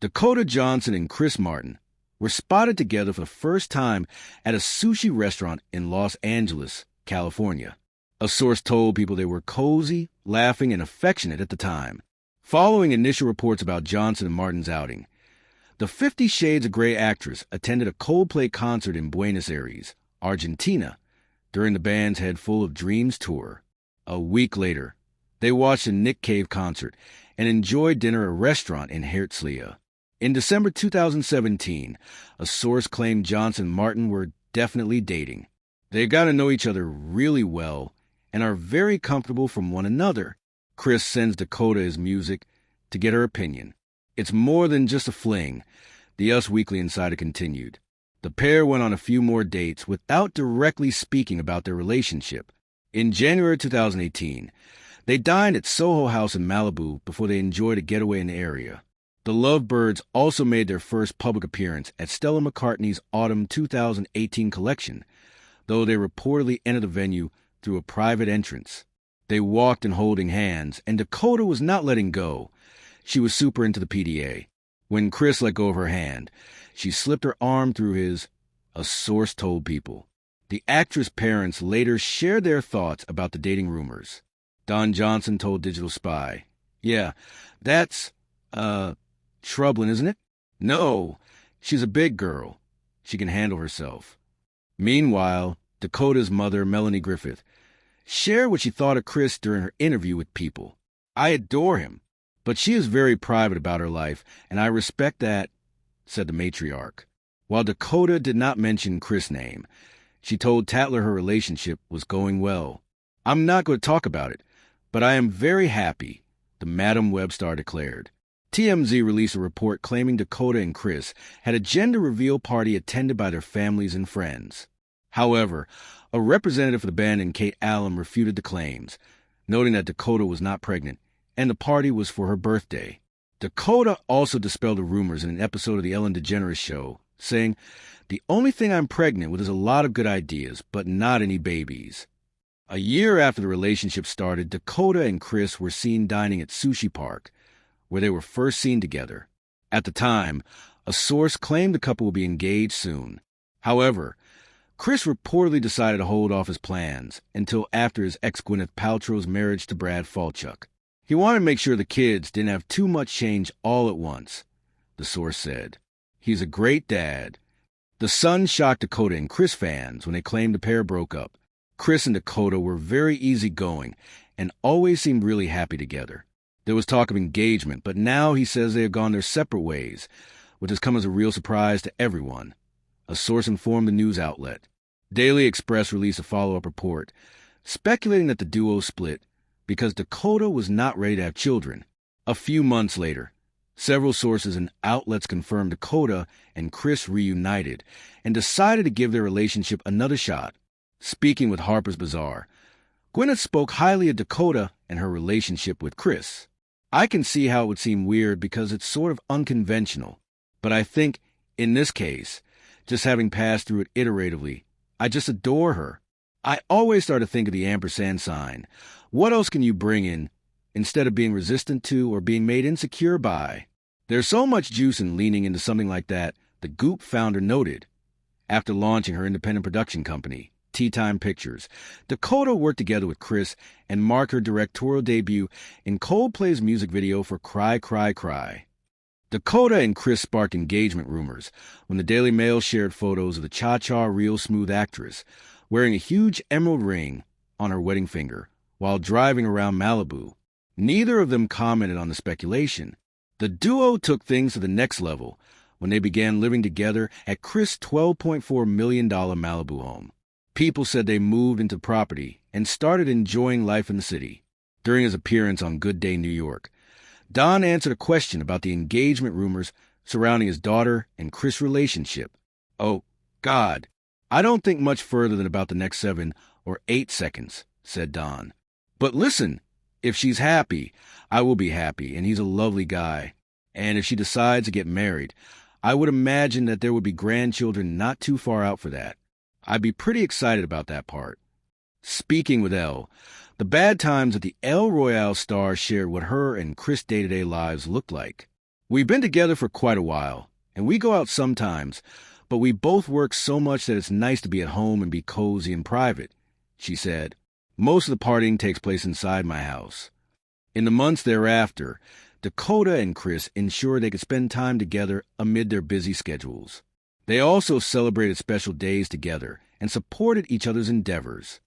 Dakota Johnson and Chris Martin were spotted together for the first time at a sushi restaurant in Los Angeles, California. A source told people they were cozy, laughing, and affectionate at the time. Following initial reports about Johnson and Martin's outing, the 50 Shades of Grey actress attended a Coldplay concert in Buenos Aires, Argentina, during the band's Head Full of Dreams tour. A week later, they watched a Nick Cave concert and enjoyed dinner at a restaurant in Herzliya. In December 2017, a source claimed Johnson and Martin were definitely dating. They got to know each other really well and are very comfortable from one another. Chris sends Dakota his music to get her opinion. It's more than just a fling, the Us Weekly insider continued. The pair went on a few more dates without directly speaking about their relationship. In January 2018, they dined at Soho House in Malibu before they enjoyed a getaway in the area. The Lovebirds also made their first public appearance at Stella McCartney's Autumn 2018 collection, though they reportedly entered the venue through a private entrance. They walked in holding hands, and Dakota was not letting go. She was super into the PDA. When Chris let go of her hand, she slipped her arm through his, a source told People. The actress' parents later shared their thoughts about the dating rumors. Don Johnson told Digital Spy, "Yeah, that's, troubling, isn't it? No, she's a big girl. She can handle herself." Meanwhile, Dakota's mother, Melanie Griffith, shared what she thought of Chris during her interview with People. "I adore him, but she is very private about her life, and I respect that," said the matriarch. While Dakota did not mention Chris' name, she told Tatler her relationship was going well. "I'm not going to talk about it, but I am very happy," the Madam Web star declared. TMZ released a report claiming Dakota and Chris had a gender reveal party attended by their families and friends. However, a representative for the band and Kate Allen refuted the claims, noting that Dakota was not pregnant and the party was for her birthday. Dakota also dispelled the rumors in an episode of The Ellen DeGeneres Show, saying, "The only thing I'm pregnant with is a lot of good ideas, but not any babies." A year after the relationship started, Dakota and Chris were seen dining at Sushi Park, where they were first seen together. At the time, a source claimed the couple would be engaged soon. However, Chris reportedly decided to hold off his plans until after his ex Gwyneth Paltrow's marriage to Brad Falchuk. He wanted to make sure the kids didn't have too much change all at once, the source said. "He's a great dad." The Sun shocked Dakota and Chris fans when they claimed the pair broke up. Chris and Dakota were very easygoing and always seemed really happy together. There was talk of engagement, but now he says they have gone their separate ways, which has come as a real surprise to everyone, a source informed the news outlet. Daily Express released a follow-up report, speculating that the duo split because Dakota was not ready to have children. A few months later, several sources and outlets confirmed Dakota and Chris reunited and decided to give their relationship another shot. Speaking with Harper's Bazaar, Gwyneth spoke highly of Dakota and her relationship with Chris. "I can see how it would seem weird because it's sort of unconventional, but I think, in this case, just having passed through it iteratively, I just adore her. I always start to think of the ampersand sign. What else can you bring in instead of being resistant to or being made insecure by? There's so much juice in leaning into something like that," the Goop founder noted. After launching her independent production company, Tea Time Pictures, Dakota worked together with Chris and marked her directorial debut in Coldplay's music video for Cry, Cry, Cry. Dakota and Chris sparked engagement rumors when the Daily Mail shared photos of the Cha-Cha Real Smooth actress wearing a huge emerald ring on her wedding finger while driving around Malibu. Neither of them commented on the speculation. The duo took things to the next level when they began living together at Chris' $12.4 million Malibu home. People said they moved into property and started enjoying life in the city. During his appearance on Good Day New York, Don answered a question about the engagement rumors surrounding his daughter and Chris' relationship. "Oh, God, I don't think much further than about the next 7 or 8 seconds, said Don. "But listen, if she's happy, I will be happy, and he's a lovely guy. And if she decides to get married, I would imagine that there would be grandchildren not too far out for that. I'd be pretty excited about that part." Speaking with Elle, the bad times at the El Royale star shared what her and Chris' day-to-day lives looked like. We've been together for quite a while, and we go out sometimes, but we both work so much that it's nice to be at home and be cozy and private, she said. Most of the partying takes place inside my house. In the months thereafter, Dakota and Chris ensured they could spend time together amid their busy schedules. They also celebrated special days together and supported each other's endeavors.